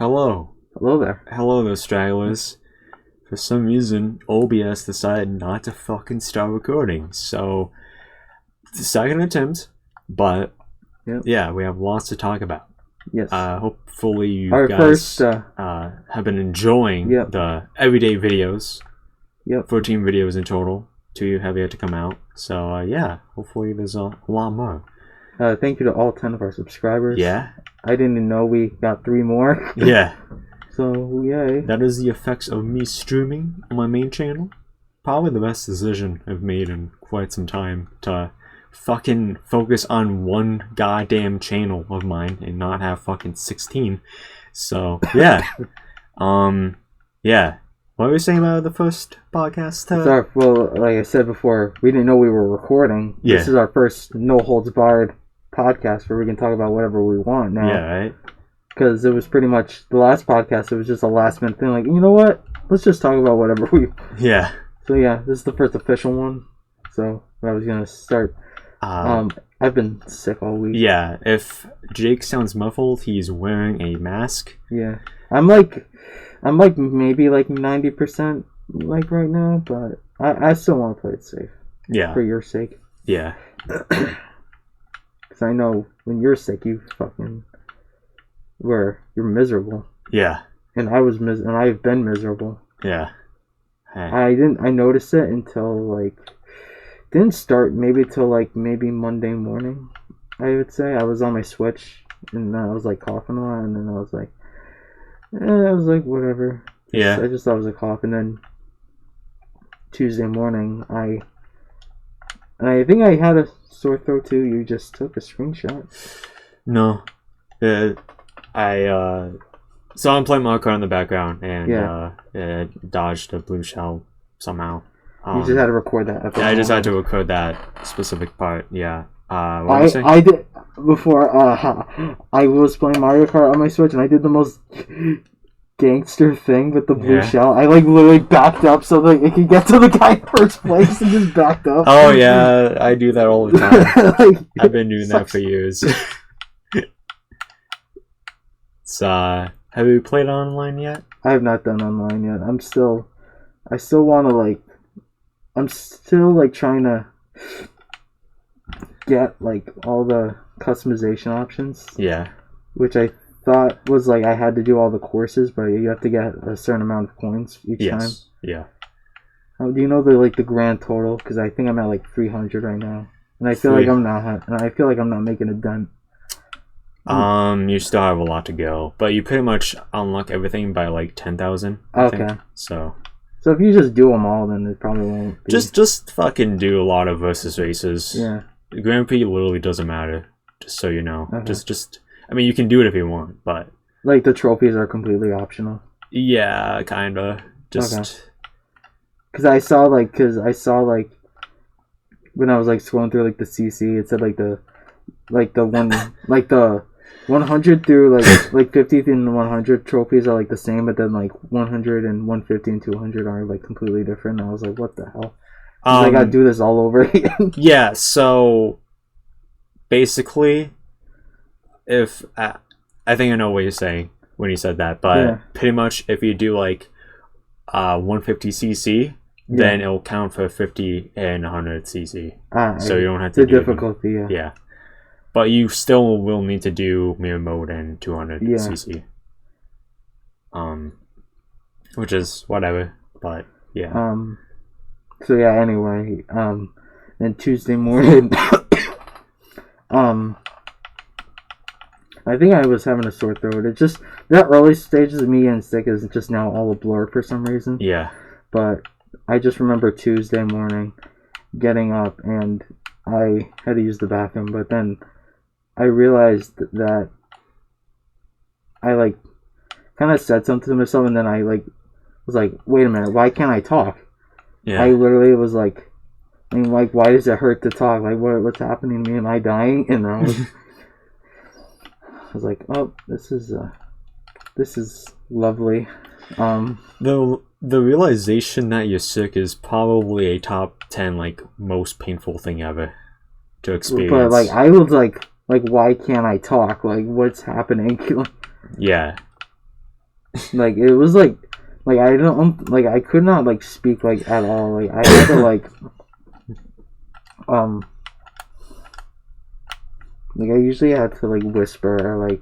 Hello. Hello there. Hello there, stragglers. For some reason, OBS decided not to fucking start recording, so it's the second attempt, but yeah, we have lots to talk about. Yes. Hopefully you guys have been enjoying the everyday videos. 14 videos in total. 2 have yet to come out. So yeah, hopefully there's a lot more. Thank you to all 10 of our subscribers. Yeah. I didn't even know we got 3 more. Yeah. So, yay. That is the effects of me streaming on my main channel. Probably the best decision I've made in quite some time to fucking focus on one goddamn channel of mine and not have fucking 16. So, yeah. Yeah. What were we saying about the first podcast? Well, like I said before, we didn't know we were recording. Yeah. This is our first no-holds-barred podcast where we can talk about whatever we want now. Yeah, right? Because it was pretty much the last podcast, it was just a last-minute thing. Like, you know what? Let's just talk about whatever we... Yeah. So, yeah, this is the first official one. So, I was going to start... I've been sick all week. Yeah, if Jake sounds muffled, he's wearing a mask. Yeah. I'm like maybe like 90% like right now, but I still want to play it safe. Yeah. For your sake. Yeah. Because I know when you're sick, you're miserable. Yeah. And I've been miserable. Yeah. Hey. I noticed it until didn't start maybe till maybe Monday morning, I would say. I was on my Switch and I was coughing a lot, and then I was whatever. Yeah. I just thought it was a cough, and then Tuesday morning I think I had a sore throat too. You just took a screenshot. No. So I'm playing Mario Kart in the background and it dodged a blue shell somehow. You just had to record that. Yeah, I just had to record that specific part. Yeah. What were you saying? I did before. I was playing Mario Kart on my Switch, and I did the most gangster thing with the blue shell. I literally backed up so that it could get to the guy in first place, and just backed up. Oh yeah, I do that all the time. I've been doing that for years. So, have you played online yet? I have not done online yet. I still want to I'm still trying to get all the customization options. Yeah. Which I thought was I had to do all the courses, but you have to get a certain amount of coins each time. Yeah. Do you know the grand total? Because I think I'm at 300 right now, and I feel I'm not. And I feel I'm not making a dent. You still have a lot to go, but you pretty much unlock everything by 10,000. Okay. So if you just do them all, then it probably won't be... Just fucking do a lot of versus races. Yeah. Grand Prix literally doesn't matter, just so you know. Okay. Just I mean, you can do it if you want, but... the trophies are completely optional. Yeah, kinda. Just... Because I saw, when I was, scrolling through, the CC, it said, the 100 through 50 and 100 trophies are the same, but then 100 and 150 and 200 are completely different. And I was like, what the hell? I gotta do this all over again. Yeah, so basically, if I think I know what you're saying when you said that, but pretty much if you do 150cc, then it'll count for 50 and 100cc. So you don't have to do the difficulty. Yeah. But you still will need to do mirror mode and 200cc. Which is whatever, but yeah. So yeah, anyway, then Tuesday morning, I think I was having a sore throat. It just, the early stages of me getting sick is just now all a blur for some reason. Yeah. But I just remember Tuesday morning getting up and I had to use the bathroom, but then I realized that I kind of said something to myself, and then I was wait a minute, why can't I talk? Yeah. I literally was why does it hurt to talk? What's happening to me? Am I dying? And I was oh, this is lovely. The realization that you're sick is probably a top 10 most painful thing ever to experience. But I was why can't I talk? What's happening? Yeah. Like it was like I don't like I could not like speak like at all. Like I had to like I usually had to like whisper or like,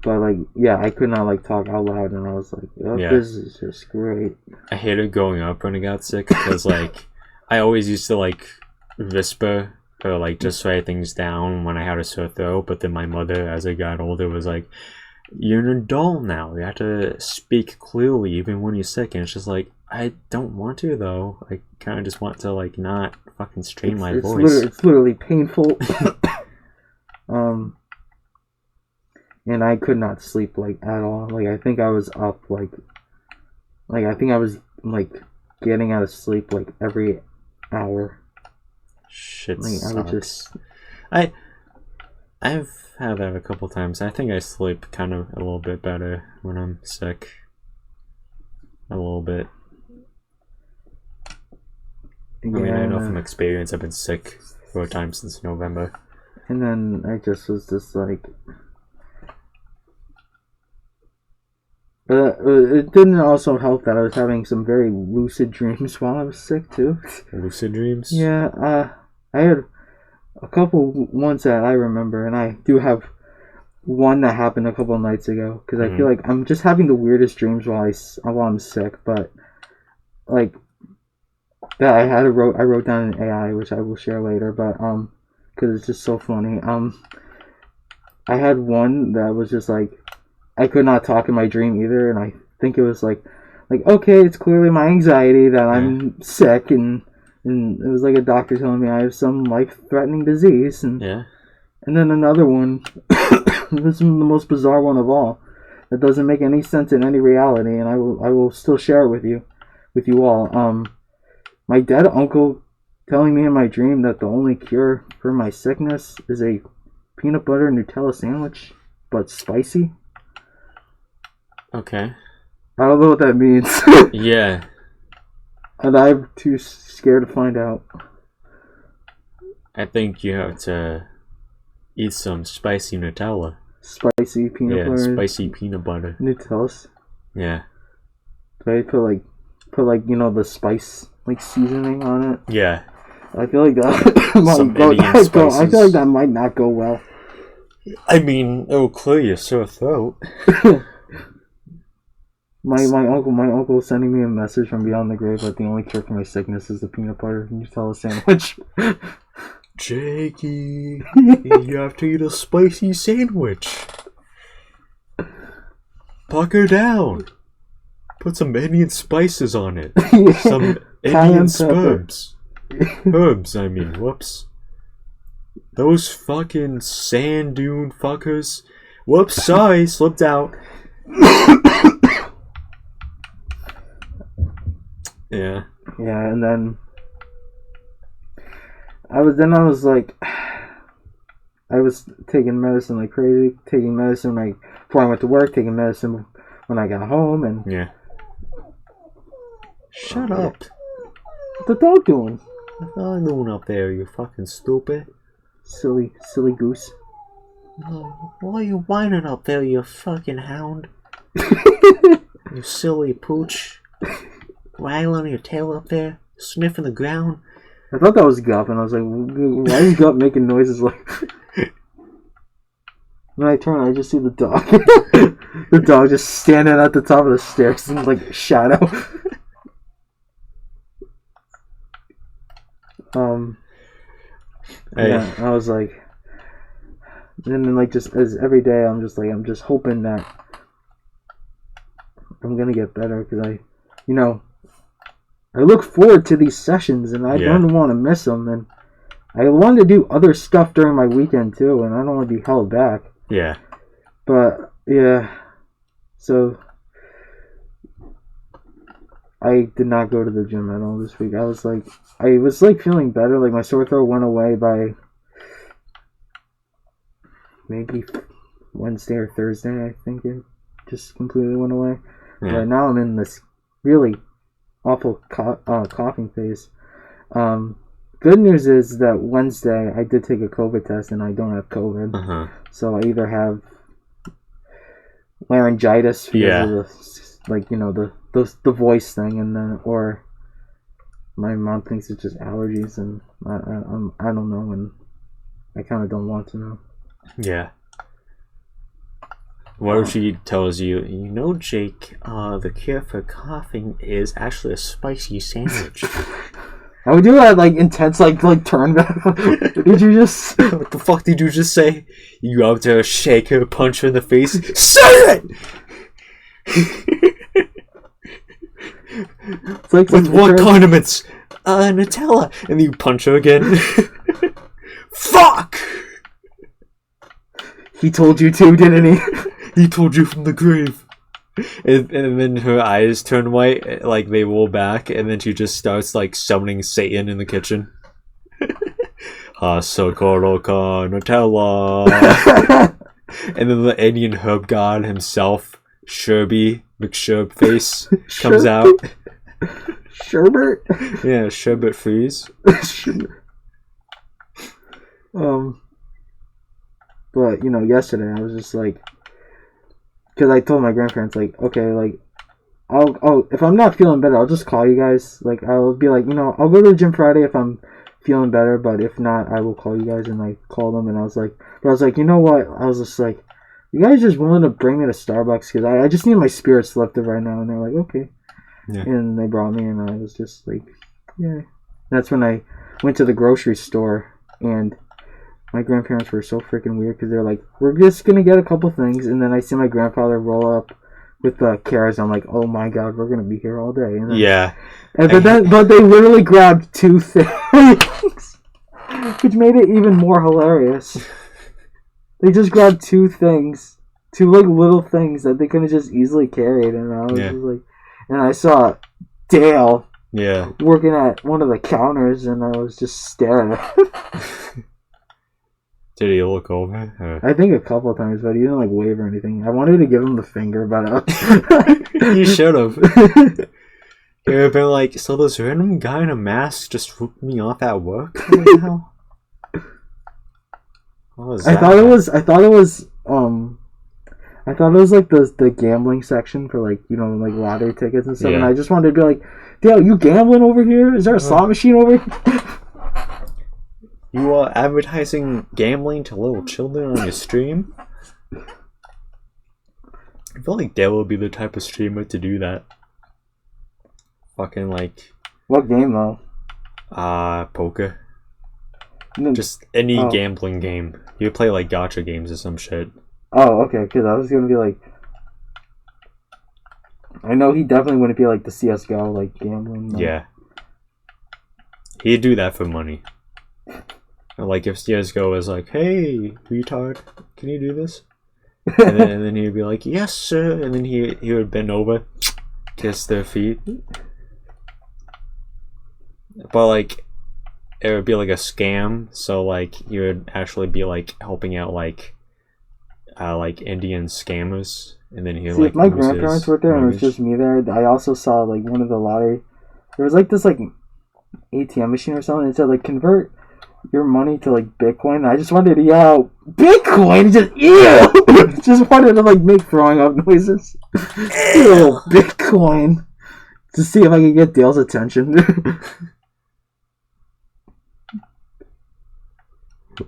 but like yeah, I could not like talk out loud, and I was like, oh, Yeah. this is just great. I hated growing up when I got sick because like I always used to like whisper or like just write things down when I had a sore throat. But then my mother, as I got older, was like, "You're an adult now. You have to speak clearly even when you're sick." And it's just like I don't want to though. I kind of just want to like not fucking strain my voice. It's literally painful. And I could not sleep like at all. Like I think I was up like I think I was like getting out of sleep like every hour. Shit Like sucks. I would just I've had that a couple times. I think I sleep kind of a little bit better when I'm sick. A little bit. I mean, I know from experience I've been sick 4 times since November. And then I just was just like... it didn't also help that I was having some very lucid dreams while I was sick, too. Lucid dreams? Yeah, I had a couple ones that I remember, and I do have one that happened a couple of nights ago, because I feel like I'm just having the weirdest dreams while I'm sick, but, like, that I wrote down in AI, which I will share later, but, because it's just so funny. I had one that was just, like, I could not talk in my dream either, and I think it was, like, okay, it's clearly my anxiety that I'm sick, and it was, like, a doctor telling me I have some life-threatening disease, and then another one, this is the most bizarre one of all, that doesn't make any sense in any reality, and I will still share it with you all. My dead uncle telling me in my dream that the only cure for my sickness is a peanut butter Nutella sandwich, but spicy. Okay. I don't know what that means. Yeah. And I'm too scared to find out. I think you have to eat some spicy Nutella. Spicy peanut butter. Yeah, spicy peanut butter. Nutellas. Yeah. Do I put like the spice like seasoning on it? Yeah. I feel like that might go. I feel like that might not go well. I mean, it'll clear your sore throat. My uncle sending me a message from beyond the grave that the only cure for my sickness is the peanut butter Nutella sandwich. Jakey, you have to eat a spicy sandwich. Pucker down. Put some Indian spices on it. Some Indian herbs. Herbs, I mean. Whoops. Those fucking sand dune fuckers. Whoops, sorry, slipped out. Yeah. Yeah, and then I was like, I was taking medicine like crazy, taking medicine like before I went to work, taking medicine when I got home, and Shut up. What's the dog doing? What's the dog doing up there, you fucking stupid? Silly goose. Oh, why are you whining up there, you fucking hound? You silly pooch. Waggling your tail up there, sniffing the ground. I thought that was Gup, and I was like, why is Gup making noises like... When I turn, I just see the dog. The dog just standing at the top of the stairs in like shadow. Yeah, I was like... And then like just as every day, I'm just hoping that I'm gonna get better, because I look forward to these sessions, and I don't want to miss them, and I want to do other stuff during my weekend, too, and I don't want to be held back. Yeah. But, yeah, so I did not go to the gym at all this week. I was feeling better, like my sore throat went away by maybe Wednesday or Thursday, I think it just completely went away. Yeah. But now I'm in this really awful coughing phase. Good news is that Wednesday I did take a COVID test and I don't have COVID. Uh-huh. So I either have laryngitis because Yeah. of the voice thing, and then or my mom thinks it's just allergies, and I don't know, and I kind of don't want to know. Yeah. What if she tells you, Jake, the cure for coughing is actually a spicy sandwich? I would do that, intense, turn back. Did you just... What the fuck did you just say? You go up to her, shake her, punch her in the face. Say it! It's like with what condiments? Nutella. And you punch her again. Fuck! He told you to, didn't he? He told you from the grave. And then her eyes turn white, like they roll back, and then she just starts summoning Satan in the kitchen. Hasakoroka Nutella. And then the Indian herb god himself, Sherby McSherbface, comes out. Sherbert? Yeah, Sherbet Freeze. But yesterday I was just because I told my grandparents okay, I'll if I'm not feeling better, I'll just call you guys. I'll be I'll go to the gym Friday if I'm feeling better, but if not, I will call you guys. And I called them, and I was you know what? I was just you guys just willing to bring me to Starbucks because I just need my spirits lifted right now. And they're okay. Yeah. And they brought me, and I was just yeah. That's when I went to the grocery store, and my grandparents were so freaking weird because they're we're just gonna get a couple things, and then I see my grandfather roll up with the carrots. I'm oh my god, we're gonna be here all day. And then, yeah. But they literally grabbed 2 things, which made it even more hilarious. They just grabbed 2 things, 2 little things that they could have just easily carried, and I was just and I saw Dale working at one of the counters, and I was just staring at him. Did he look over? I think a couple of times, but he didn't wave or anything. I wanted to give him the finger, but you should have. He would have been so this random guy in a mask just ripped me off at work? What the hell? What was that? I thought it was the gambling section for lottery tickets and stuff, yeah. And I just wanted to be Dale, you gambling over here? Is there a slot machine over here? You are advertising gambling to little children on your stream? I feel like Dale would be the type of streamer to do that. Fucking What game though? Poker. No. Just any gambling game. You would play gacha games or some shit. Oh, okay, because I was gonna be I know he definitely wouldn't be the CSGO gambling. Yeah. He'd do that for money. If CSGO was hey, retard, can you do this? And then he'd be yes, sir. And then he would bend over, kiss their feet. But it would be a scam. So he would actually be helping out Indian scammers. And then he would if my grandparents were there and it was just me there, I also saw one of the lottery. There was this ATM machine or something. It said convert your money to Bitcoin. I just wanted to yell Bitcoin, just ew. Just wanted to make throwing up noises. Ew, Bitcoin. To see if I could get Dale's attention.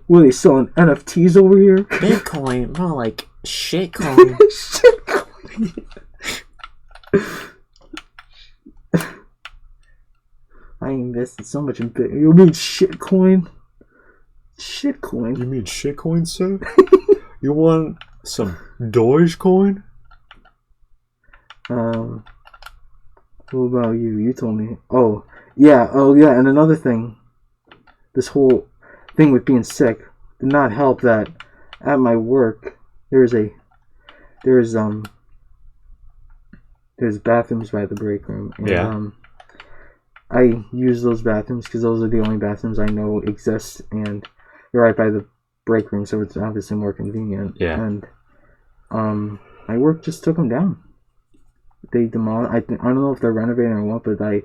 What are they selling NFTs over here? Bitcoin, more like shitcoin. Shitcoin. I invested so much in Bitcoin. You mean shitcoin? Shitcoin? You mean shitcoin, sir? You want some Dogecoin? What about you? You told me. Oh yeah, and another thing. This whole thing with being sick did not help that at my work there's bathrooms by the break room. And, I use those bathrooms because those are the only bathrooms I know exist, and they're right by the break room, so it's obviously more convenient. Yeah. And my work just took them down. They demolished. I don't know if they're renovating or what, but I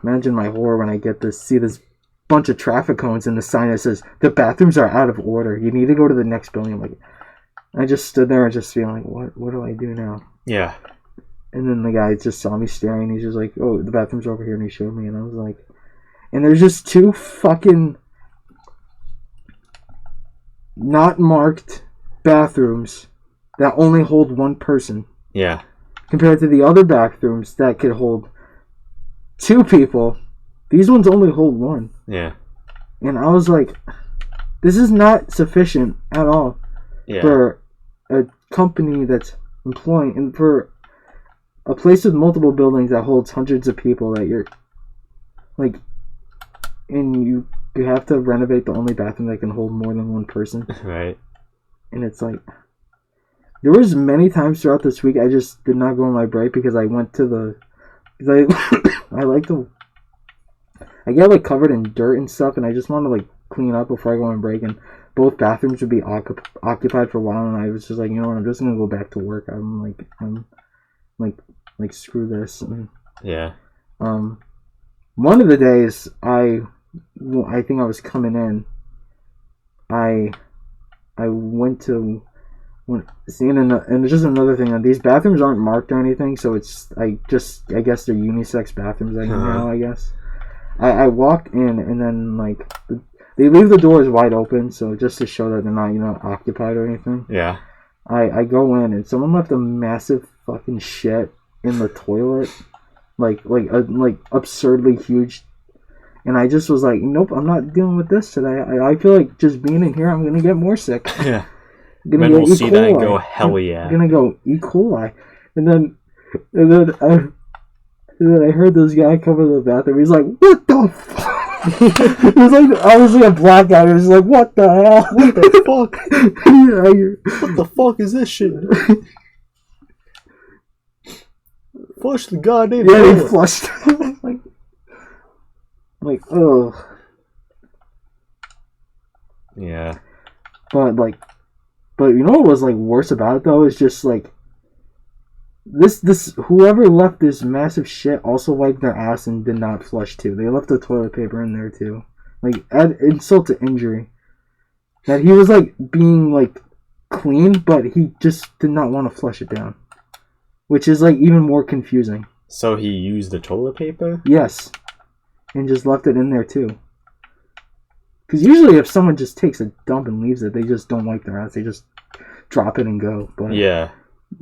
imagine my horror when I get to see this bunch of traffic cones and the sign that says the bathrooms are out of order. You need to go to the next building. I'm I just stood there and just feeling like, what do I do now? Yeah. And then the guy just saw me staring. He's just like, oh, the bathroom's over here, and he showed me, and I was like, and there's just 2 fucking not marked bathrooms that only hold 1 person. Yeah. Compared to the other bathrooms that could hold 2 people, these ones only hold 1. Yeah. And I was like, this is not sufficient at all for a company that's employing, and for a place with multiple buildings that holds hundreds of people that you're like, and you have to renovate the only bathroom that can hold more than 1 person. Right. And it's like, there was many times throughout this week I just did not go on my break because I went to I like to, I get like covered in dirt and stuff, and I just want to like clean up before I go on break, and both bathrooms would be occupied for a while, and I was just like, you know what, I'm just gonna go back to work. I'm like screw this. And, yeah. One of the days I think I was coming in, I went to, seeing, and it's just another thing, that these bathrooms aren't marked or anything, so it's, I guess they're unisex bathrooms, I guess. I walked in, and then, like, they leave the doors wide open, so just to show that they're not, occupied or anything. Yeah. I go in, and someone left a massive fucking shit in the toilet, like absurdly huge. And I just was like, nope, I'm not dealing with this today. I feel like just being in here, I'm gonna get more sick. Yeah. Gonna Men will see that and go, hell yeah. I'm gonna go E. coli. And then I heard this guy come into the bathroom. He's like, what the fuck? It was like, obviously a black guy. He was like, what the hell? What the fuck? What the fuck is this shit? Flush the goddamn Yeah, toilet. he flushed. like, ugh. Yeah. But you know what was like worse about it though is just like this whoever left this massive shit also wiped their ass and did not flush too. They left the toilet paper in there too. Like, add insult to injury. That he was like being like clean, but he just did not want to flush it down, which is like even more confusing. So he used the toilet paper? Yes, and just left it in there too. Because usually if someone just takes a dump and leaves it, they just don't wipe their ass. They just drop it and go. But yeah.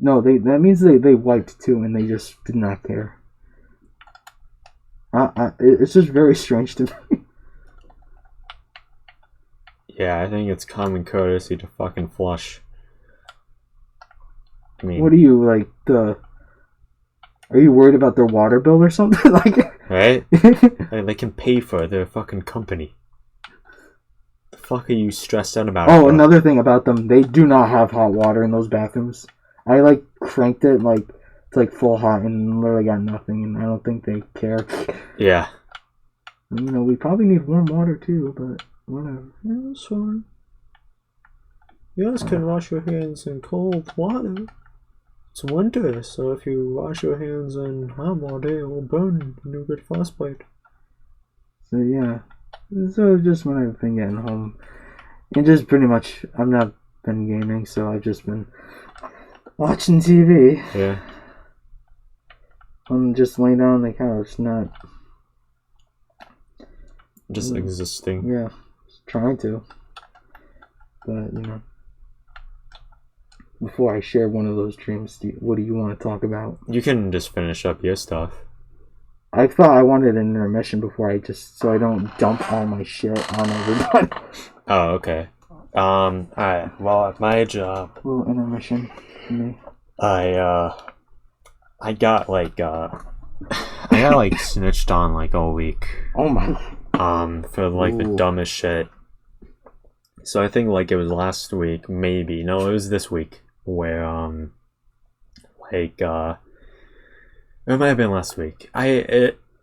No, that means they wiped too, and they just did not care. It's just very strange to me. Yeah, I think it's common courtesy to fucking flush. I mean, what are you, like, are you worried about their water bill or something? Like, right? Like, they can pay for their fucking company. The fuck are you stressed out about? Oh, another thing about them, they do not have hot water in those bathrooms. I like cranked it like to like full hot and literally got nothing, and I don't think they care. Yeah. We probably need warm water too, but whatever. Yeah, that's fine. You guys can wash your hands in cold water. It's winter, so if you wash your hands in hot water, it will burn and you'll get frostbite. So yeah. So just when I've been getting home, and just pretty much, I've not been gaming, so I've just been watching TV. Yeah. I'm just laying down on the couch, not just existing. Yeah, just trying to. But before I share one of those dreams, what do you want to talk about? You can just finish up your stuff. I thought I wanted an intermission before so I don't dump all my shit on everybody. Oh, okay. Alright, well, at my job... A little intermission for me. I got snitched on, like, all week. Oh my... For, like, the dumbest shit. So I think, like, it was last week, maybe. No, it was this week, where, it might have been last week.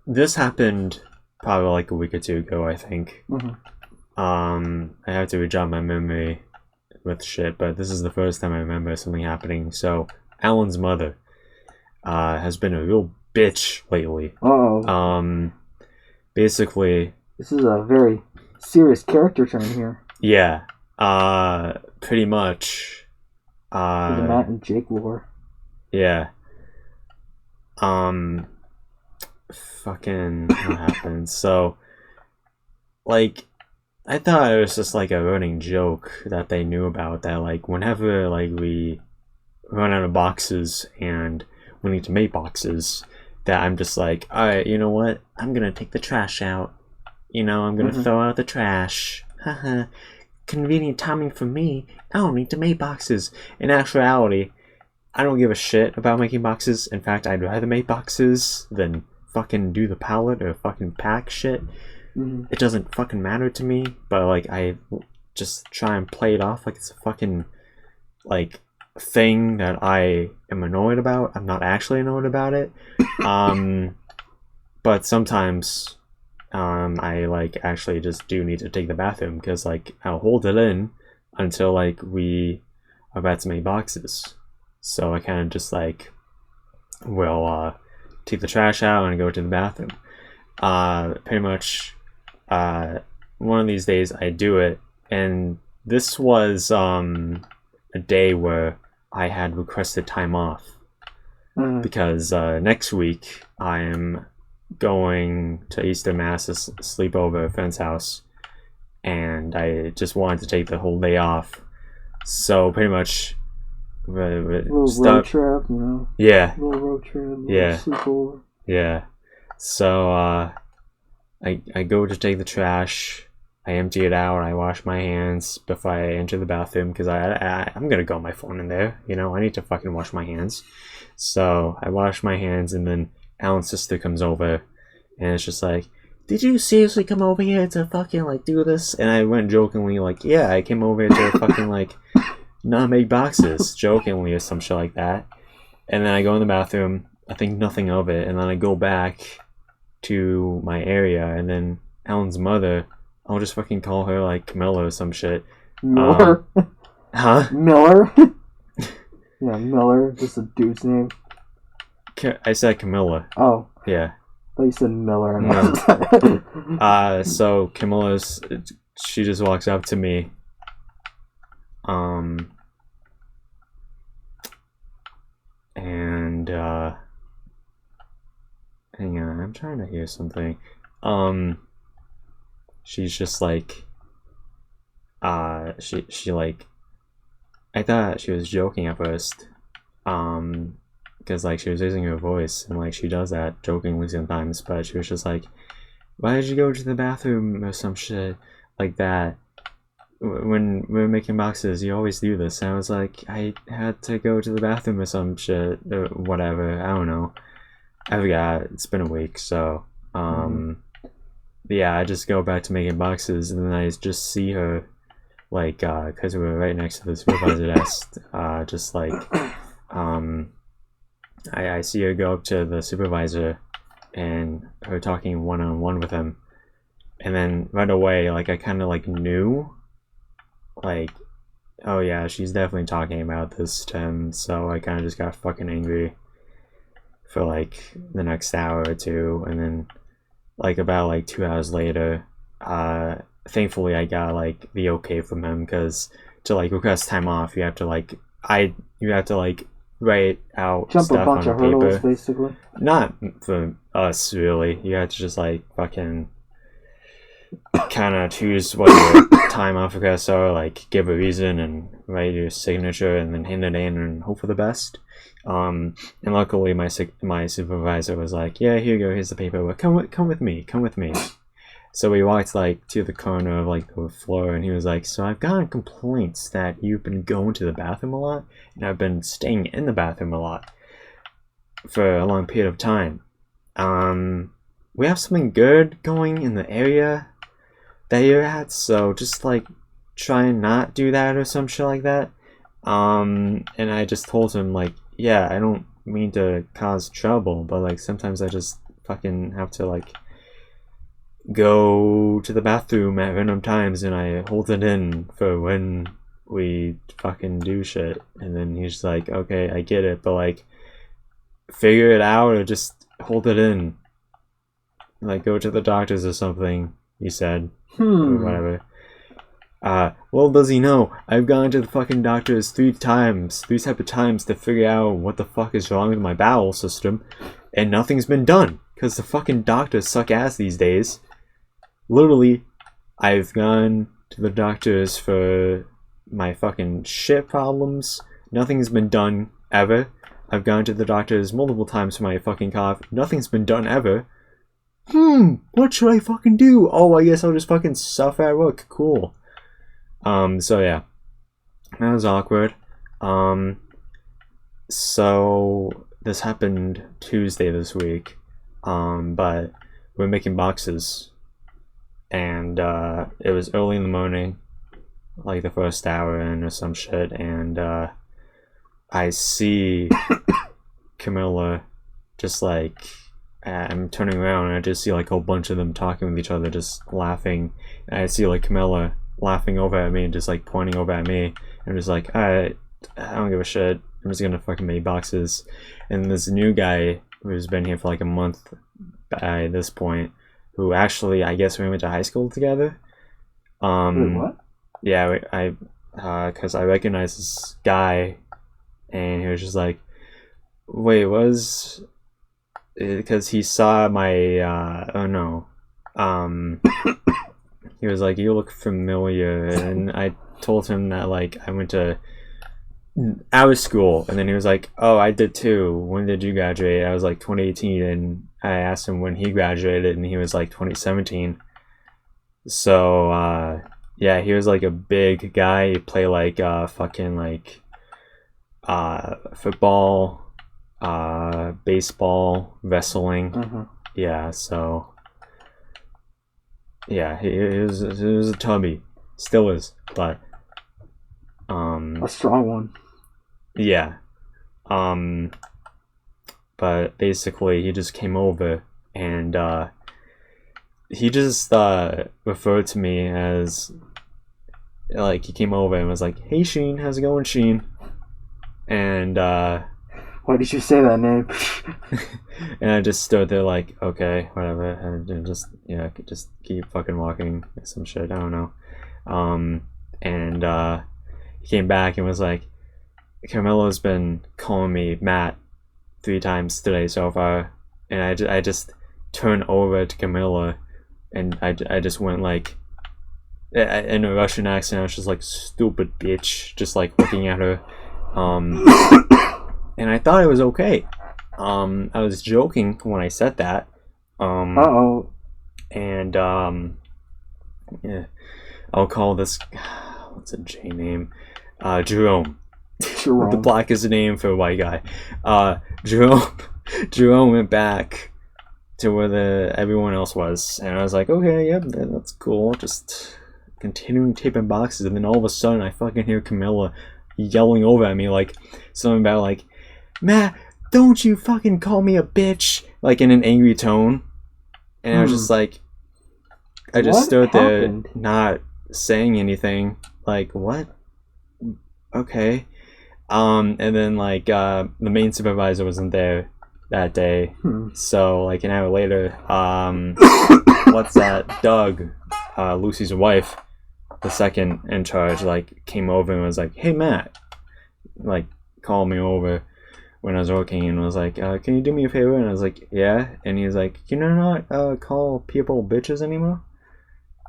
This happened probably like a week or two ago, I think. Mm-hmm. I have to jog my memory with shit, but this is the first time I remember something happening. So, Alan's mother has been a real bitch lately. Uh-oh. Basically... This is a very serious character turn here. Yeah. Pretty much. The Matt and Jake lore. Yeah. Fucking what happened? So, like, I thought it was just like a running joke that they knew about, that like whenever like we run out of boxes and we need to make boxes, that I'm just like, alright, you know what? I'm gonna take the trash out. You know, I'm gonna throw out the trash. Haha. Convenient timing for me. I don't need to make boxes. In actuality, I don't give a shit about making boxes. In fact, I'd rather make boxes than fucking do the pallet or fucking pack shit. It doesn't fucking matter to me, but like I just try and play it off like it's a fucking like thing that I am annoyed about. I'm not actually annoyed about it. But sometimes I like actually just do need to take the bathroom, because like I'll hold it in until like we are about to make boxes. So I kind of just like will take the trash out and go to the bathroom. Pretty much one of these days I do it, and this was a day where I had requested time off because next week I am going to Easter Mass to sleep over at a friend's house, and I just wanted to take the whole day off. So pretty much Little road trip, you know? Yeah. Little road trip, little Yeah. sleepover. Yeah. So I go to take the trash. I empty it out. I wash my hands before I enter the bathroom, because I'm gonna go on my phone in there. You know, I need to fucking wash my hands. So I wash my hands, and then Alan's sister comes over, and it's just like, did you seriously come over here to fucking like do this? And I went jokingly like, yeah, I came over here to fucking like not make boxes, jokingly or some shit like that. And then I go in the bathroom. I think nothing of it, and then I go back to my area, and then Alan's mother, I'll just fucking call her like Camilla or some shit. Miller? Huh? Miller? Yeah, Miller, just a dude's name. I said Camilla. Oh. Yeah. I thought you said Miller. No. So Camilla's, she just walks up to me. And hang on, I'm trying to hear something. She's just like, she like, I thought she was joking at first, because like she was raising her voice, and like she does that jokingly sometimes, but she was just like, why did you go to the bathroom or some shit like that? When we're making boxes, you always do this. And I was like, I had to go to the bathroom or some shit, or whatever. I don't know. I forgot. It's been a week, so yeah. I just go back to making boxes, and then I just see her, like, because we were right next to the supervisor desk. Just like, I see her go up to the supervisor, and her talking one-on-one with him, and then right away, like, I kind of like knew. Like, oh yeah, she's definitely talking about this to him, so I kind of just got fucking angry for like the next hour or two, and then like about like 2 hours later, thankfully I got like the okay from him, because to like request time off, you have to like write out jump stuff a bunch on of paper. hurdles, basically. Not for us really. You have to just like fucking kind of choose what your time off requests are, like give a reason and write your signature, and then hand it in and hope for the best. And luckily my supervisor was like, yeah, here you go, here's the paperwork, come with me. So we walked like to the corner of like the floor, and he was like, so I've gotten complaints that you've been going to the bathroom a lot, and I've been staying in the bathroom a lot for a long period of time. We have something good going in the area that you're at, so just like try and not do that or some shit like that. And I just told him like, yeah, I don't mean to cause trouble, but like sometimes I just fucking have to like go to the bathroom at random times, and I hold it in for when we fucking do shit. And then he's like, okay, I get it, but like figure it out, or just hold it in, like go to the doctors or something, he said. Or whatever. Well, does he know? I've gone to the fucking doctors three separate times to figure out what the fuck is wrong with my bowel system, and nothing's been done, because the fucking doctors suck ass these days. Literally, I've gone to the doctors for my fucking shit problems. Nothing's been done, ever. I've gone to the doctors multiple times for my fucking cough. Nothing's been done, ever. What should I fucking do? Oh, I guess I'll just fucking suffer at work. Cool. So yeah, that was awkward. So this happened Tuesday this week, but we're making boxes, and it was early in the morning, like the first hour in or some shit, and I see Camilla just like, I'm turning around and I just see like a whole bunch of them talking with each other, just laughing, and I see like Camilla laughing over at me and just like pointing over at me, and I'm just like, alright, I don't give a shit, I'm just gonna fucking make boxes. And this new guy who's been here for like a month by this point, who actually, I guess we went to high school together. Wait, what? Yeah, because I recognize this guy, and he was just like, wait, because he saw my, oh no, he was like, you look familiar, and I told him that, like, I went to our school, and then he was like, oh, I did too, when did you graduate? I was like 2018, and I asked him when he graduated, and he was like 2017, so, yeah, he was like a big guy, he played like, fucking like, football, baseball, wrestling, yeah, so... Yeah, he was a tubby. Still is, but a strong one. Yeah. But basically he just came over, and he just referred to me as, like, he came over and was like, hey Sheen, how's it going, Sheen? And why did you say that name? and I just stood there like, okay, whatever, and just keep fucking walking or some shit, I don't know. And he came back and was like, Carmelo's been calling me Matt 3 times today so far, and I just turned over to Camilla, and I just went like, in a Russian accent, I was just like, stupid bitch, just like looking at her, and I thought it was okay. I was joking when I said that. And yeah, I'll call this, what's a J name? Jerome. The blackest name for a white guy. Jerome went back to where everyone else was, and I was like, okay, yep, that's cool. Just continuing taping boxes, and then all of a sudden I fucking hear Camilla yelling over at me like something about like, Matt, don't you fucking call me a bitch, like in an angry tone. And I was just like, I just stood there not saying anything, like, what? Okay. And then like the main supervisor wasn't there that day, so like an hour later, what's that, Doug, Lucy's wife, the second in charge, like came over and was like, hey Matt, like called me over when I was working and was like, can you do me a favor? And I was like, yeah. And he was like, can you not call people bitches anymore?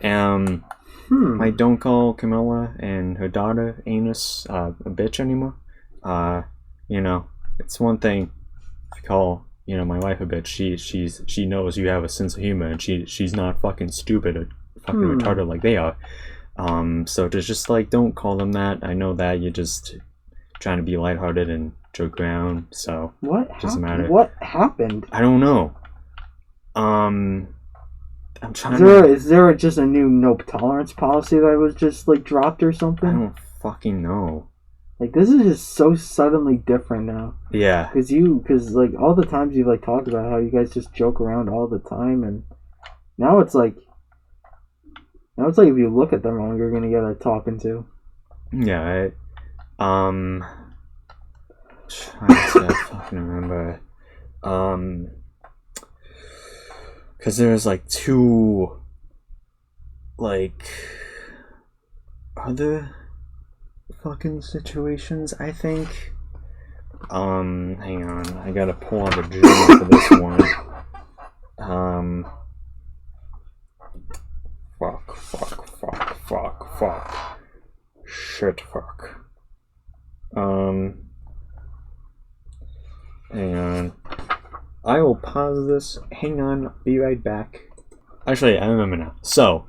I don't call Camilla and her daughter Anus a bitch anymore. You know, it's one thing to call, you know, my wife a bitch. She knows you have a sense of humor, and she's not fucking stupid or fucking retarded like they are. So just like, don't call them that. I know that you're just trying to be lighthearted and joke around, so what it doesn't matter. What happened? I don't know. I'm trying Is there just a new no tolerance policy that was just like dropped or something? I don't fucking know. Like, this is just so suddenly different now. Yeah. Because like all the times you like talked about how you guys just joke around all the time, and now it's like if you look at them wrong, you're gonna get a talking to. Yeah. Trying to fucking remember. Because there's like 2, like, other fucking situations, I think. Hang on, I gotta pull out a journal for this one. Fuck. Shit, fuck. Hang on. I will pause this. Hang on, be right back. Actually, I remember now. So,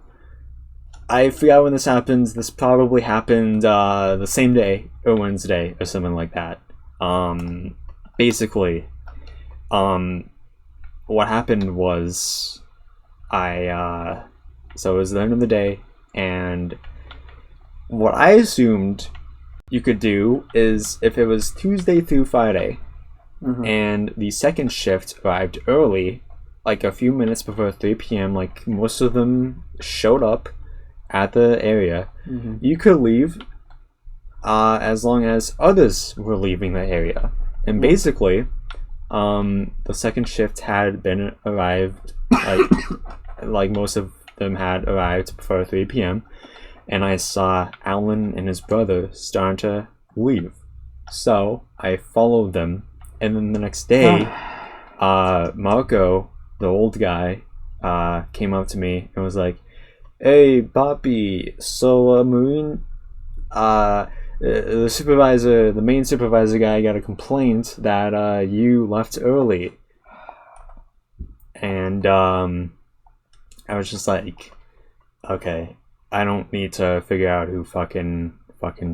I forgot when this happens. This probably happened the same day or Wednesday or something like that. Basically, what happened was so it was the end of the day, and what I assumed you could do is if it was Tuesday through Friday, and the second shift arrived early, like a few minutes before 3 p.m., like most of them showed up at the area, you could leave as long as others were leaving the area. And basically, the second shift had been arrived, like most of them had arrived before 3 p.m., and I saw Alan and his brother starting to leave. So I followed them, and then the next day, Marco, the old guy, came up to me and was like, "Hey, Bobby, so Marine, the supervisor, the main supervisor guy, got a complaint that you left early." And I was just like, okay, I don't need to figure out who fucking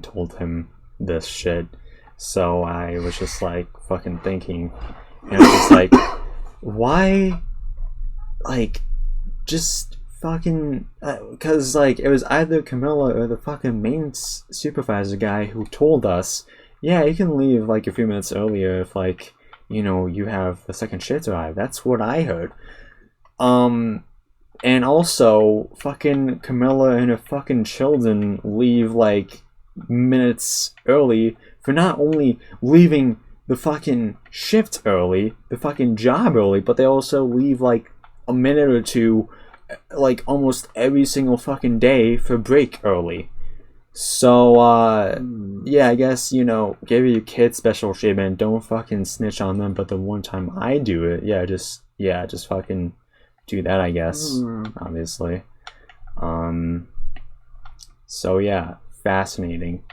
told him this shit. So I was just like fucking thinking, and I was just like, why, like, just fucking, because like it was either Camilla or the fucking main supervisor guy who told us, yeah, you can leave like a few minutes earlier if, like, you know, you have the second shift arrive. That's what I heard. And also, fucking Camilla and her fucking children leave like minutes early for not only leaving the fucking shift early, the fucking job early, but they also leave like a minute or two, like almost every single fucking day for break early. So, yeah, I guess, you know, give your kids special treatment. Don't fucking snitch on them. But the one time I do it, just fucking do that, I guess, obviously. So yeah, fascinating.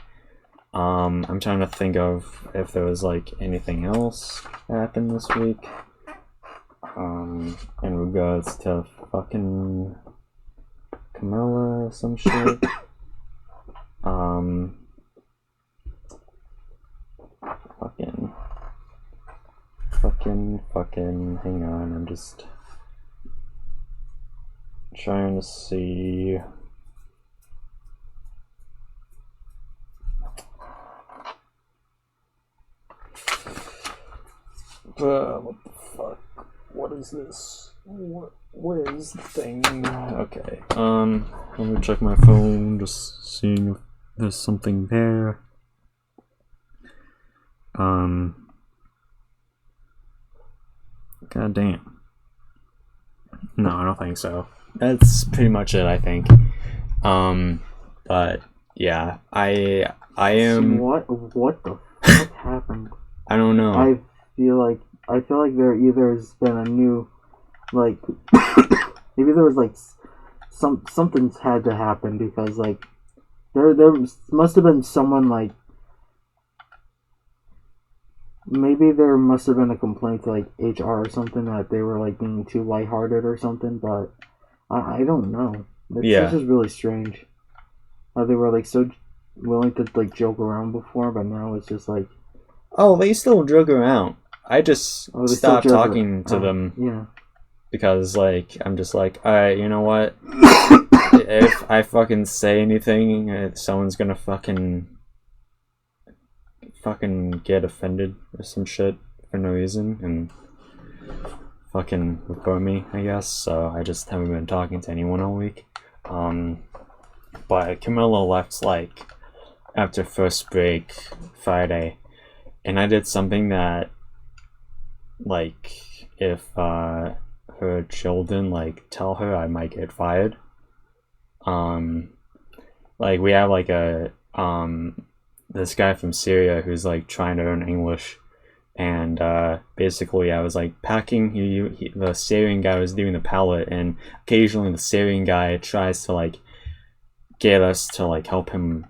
I'm trying to think of if there was like anything else that happened this week, in regards to fucking Camilla or some shit. Fucking, hang on, I'm just trying to see. What the fuck? What is this? What is the thing? Okay, let me check my phone, just seeing if there's something there. God damn. No, I don't think so. That's pretty much it, I think. But yeah, I am. What the fuck happened? I don't know. I feel like there either has been a new, like, maybe there was like something's had to happen, because like there must have been someone, like, maybe there must have been a complaint to like HR or something that they were like being too lighthearted or something, but I don't know. It's just really strange how they were like so willing to like joke around before, but now it's just like, oh, they still joke around. I just stopped talking to them. Yeah. Because like I'm just like, alright, you know what? If I fucking say anything, someone's gonna fucking get offended or some shit for no reason and fucking report me, I guess. So I just haven't been talking to anyone all week. But Camilla left like after first break Friday, and I did something that, like, if her children like tell her, I might get fired. like we have like a this guy from Syria who's like trying to learn English, and basically I was like packing. The Syrian guy was doing the pallet, and occasionally the Syrian guy tries to like get us to like help him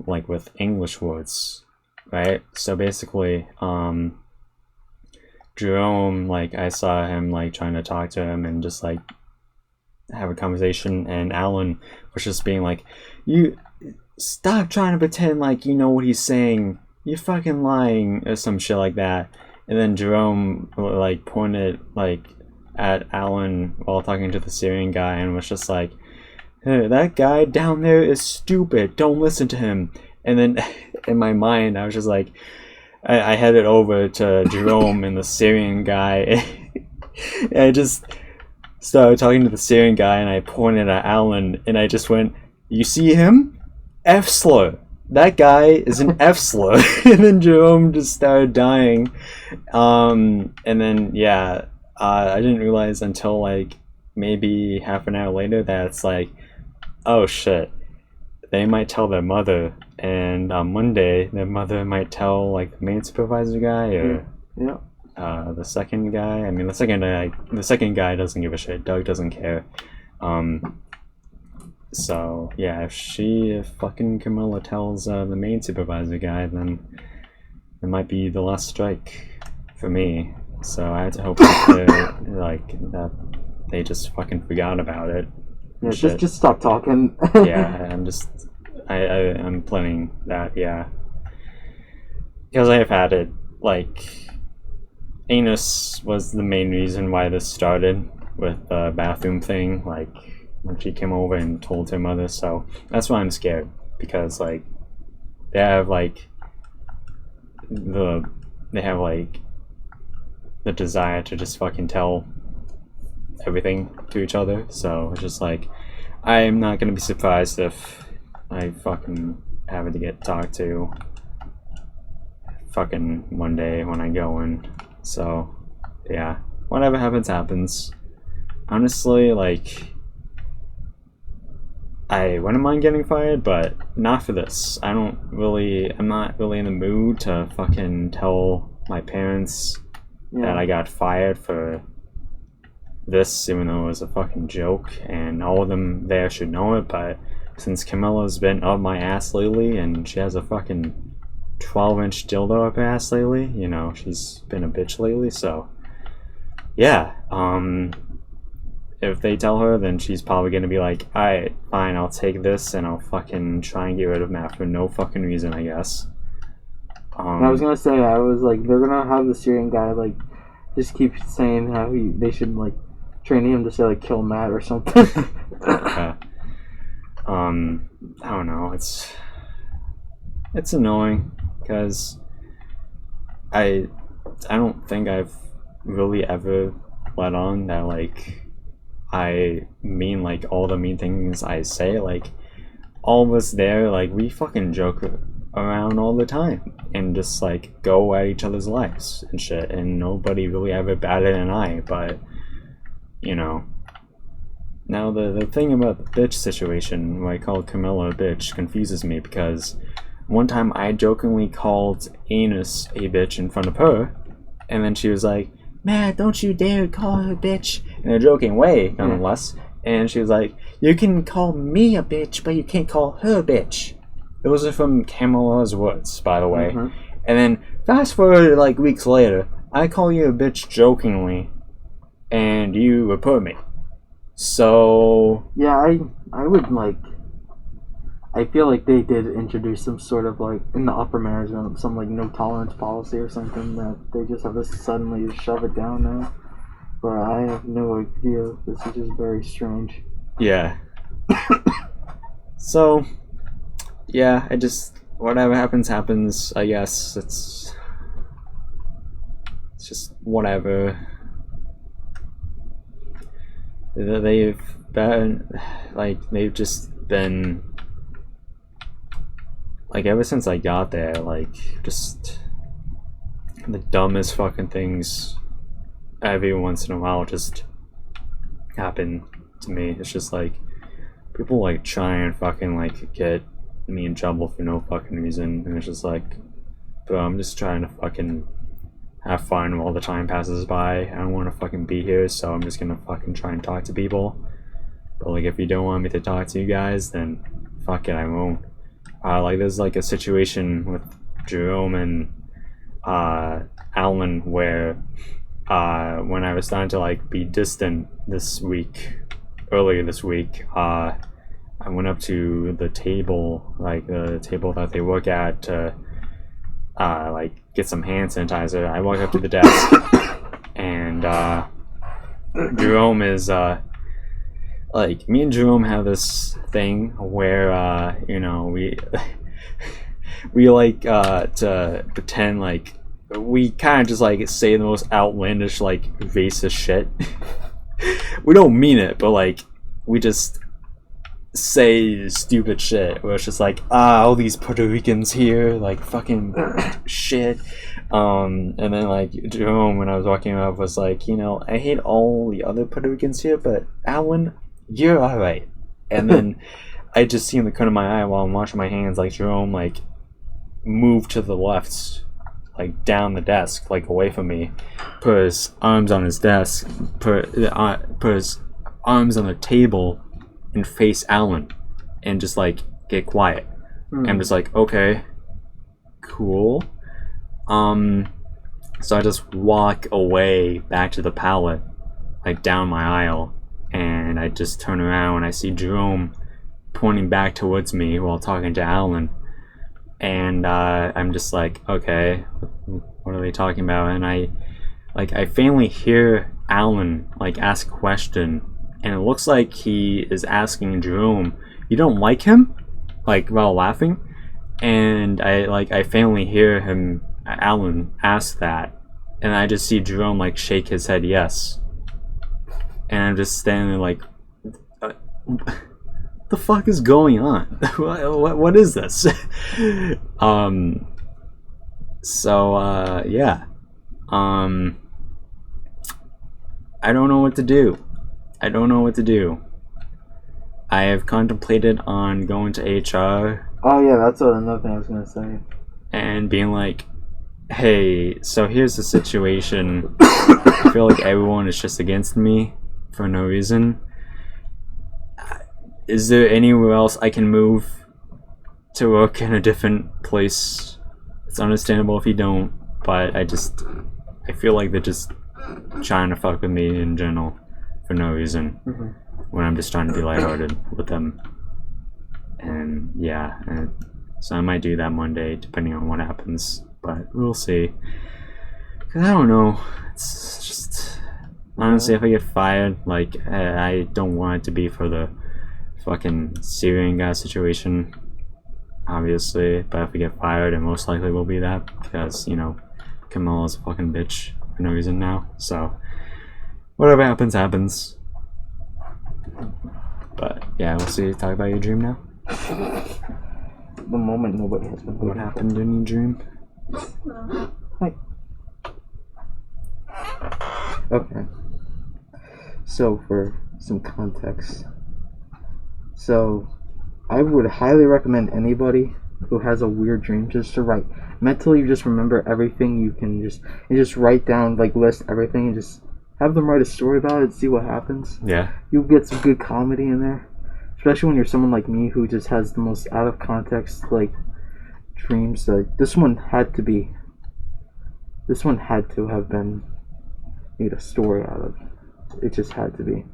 like with English words, right? So basically, Jerome, like I saw him like trying to talk to him and just like have a conversation, and Alan was just being like, "You stop trying to pretend like you know what he's saying. You're fucking lying," or some shit like that. And then Jerome like pointed like at Alan while talking to the Syrian guy and was just like, "Hey, that guy down there is stupid. Don't listen to him." And then in my mind, I was just like, I headed over to Jerome and the Syrian guy. And I just started talking to the Syrian guy, and I pointed at Alan, and I just went, "You see him? F slur. That guy is an F slur." And then Jerome just started dying. And then yeah, I didn't realize until like maybe half an hour later that it's like, oh shit, they might tell their mother, and on Monday their mother might tell like the main supervisor guy or Yeah. the second guy. I mean, the second guy doesn't give a shit. Doug doesn't care. So yeah, if fucking Camilla tells the main supervisor guy, then it might be the last strike for me. So I had to hope that they just fucking forgot about it. Yeah, just stop talking. Yeah, I'm planning that, yeah. Because I have had it, like, anus was the main reason why this started with the bathroom thing, like, when she came over and told her mother, so that's why I'm scared, because, like, they have, like, the desire to just fucking tell everything to each other, so it's just like, I'm not gonna be surprised if I fucking have to get talked to fucking one day when I go in. So yeah, whatever happens happens. Honestly, like, I wouldn't mind getting fired, but not for this. I'm not really in the mood to fucking tell my parents that I got fired for this, even though it was a fucking joke, and all of them there should know it, but since Camilla's been up my ass lately, and she has a fucking 12-inch dildo up her ass lately, you know, she's been a bitch lately, so yeah, if they tell her, then she's probably gonna be like, alright, fine, I'll take this, and I'll fucking try and get rid of Matt for no fucking reason, I guess. I was gonna say, I was like, they're gonna have the Syrian guy, like, just keep saying how they should, like, train him to say, like, kill Matt or something. Yeah. I don't know, it's annoying, because I don't think I've really ever let on that, like, I mean, like, all the mean things I say. Like, all of us there, like, we fucking joke around all the time and just, like, go at each other's lives and shit, and nobody really ever batted an eye, but, you know. Now, the thing about the bitch situation, where I called Camilla a bitch, confuses me, because one time I jokingly called Anus a bitch in front of her, and then she was like, "Matt, don't you dare call her a bitch," in a joking way, nonetheless. And she was like, "You can call me a bitch, but you can't call her a bitch." Those are from Camilla's words, by the way. Mm-hmm. And then, fast forward like weeks later, I call you a bitch jokingly, and you report me. So yeah, I would, like, I feel like they did introduce some sort of, like, in the upper management, some, like, no tolerance policy or something that they just have to suddenly shove it down now. But I have no idea. This is just very strange. yeah. So yeah, I just, whatever happens happens, I guess. It's just whatever. They've just been, like, ever since I got there, like, just the dumbest fucking things every once in a while just happen to me. It's just like, people, like, try and fucking, like, get me in trouble for no fucking reason, and it's just like, bro, I'm just trying to fucking have fun while the time passes by. I don't want to fucking be here, so I'm just gonna fucking try and talk to people. But like, if you don't want me to talk to you guys, then fuck it, I won't. Like, there's like a situation with Jerome and Alan where when I was starting to like be distant earlier this week, I went up to the table, like the table that they work at, to like get some hand sanitizer. I walk up to the desk, and Jerome is like, me and Jerome have this thing where we like to pretend like we kind of just like say the most outlandish, like, racist shit. We don't mean it, but like we just say stupid shit where it's just like, all these Puerto Ricans here, like, fucking shit. And then like Jerome, when I was walking up, was like, I hate all the other Puerto Ricans here, but Alan, you're alright. And then I just see in the corner of my eye while I'm washing my hands, like, Jerome like move to the left, like down the desk, like away from me, put his arms on his desk, put his arms on the table and face Alan, and just like get quiet. I'm just like, okay, cool. So I just walk away back to the pallet, like down my aisle, and I just turn around and I see Jerome pointing back towards me while talking to Alan. And I'm just like, okay, what are they talking about? And I faintly hear Alan like ask a question, and it looks like he is asking Jerome, "You don't like him?" Like, while laughing. And I faintly hear Alan ask that, and I just see Jerome like shake his head yes. And I'm just standing there like, the fuck is going on? what is this? Yeah. I don't know what to do. I have contemplated on going to HR. Oh yeah, that's another thing I was gonna say. And being like, hey, so here's the situation. I feel like everyone is just against me for no reason. Is there anywhere else I can move to work in a different place? It's understandable if you don't, but I feel like they're just trying to fuck with me in general for no reason, when I'm just trying to be lighthearted with them. And yeah, so I might do that Monday depending on what happens, but we'll see. Cause I don't know, it's just, honestly, if I get fired, like, I don't want it to be for the fucking Syrian guy situation, obviously, but if we get fired, it most likely will be that, because, Kamala's a fucking bitch for no reason now, so whatever happens, happens. But yeah, we'll see. Talk about your dream now. The moment nobody has been. What happened in your dream? Hi. Okay. So, for some context, I would highly recommend anybody who has a weird dream just to write. Mentally, just remember everything you can, just write down, like, list everything, and just have them write a story about it, see what happens. Yeah. You'll get some good comedy in there. Especially when you're someone like me who just has the most out of context, like, dreams. Like, this one had to have been made a story out of. It just had to be.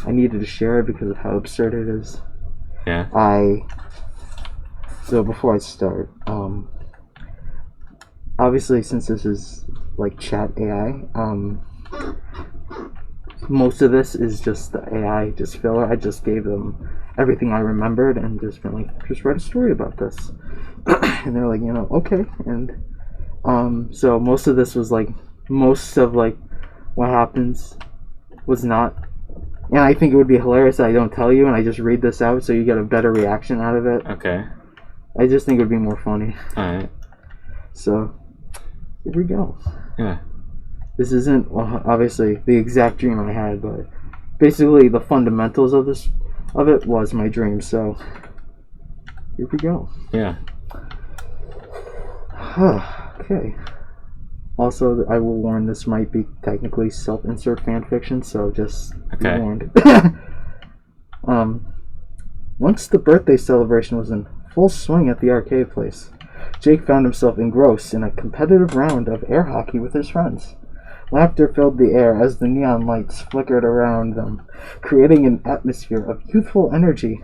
I needed to share it because of how absurd it is. Yeah. So before I start, obviously, since this is like chat AI, most of this is just the AI, just filler. I just gave them everything I remembered and just been like, just write a story about this. And they're like, okay. And so most of this was like, most of like what happens was not. And I think it would be hilarious that I don't tell you and I just read this out so you get a better reaction out of it. Okay. I just think it would be more funny. Alright. So, here we go. Yeah. This isn't, well, obviously, the exact dream I had, but basically the fundamentals of it was my dream, so here we go. Yeah. Okay. Also, I will warn, this might be technically self-insert fanfiction, so just be warned. Once the birthday celebration was in full swing at the arcade place, Jake found himself engrossed in a competitive round of air hockey with his friends. Laughter filled the air as the neon lights flickered around them, creating an atmosphere of youthful energy.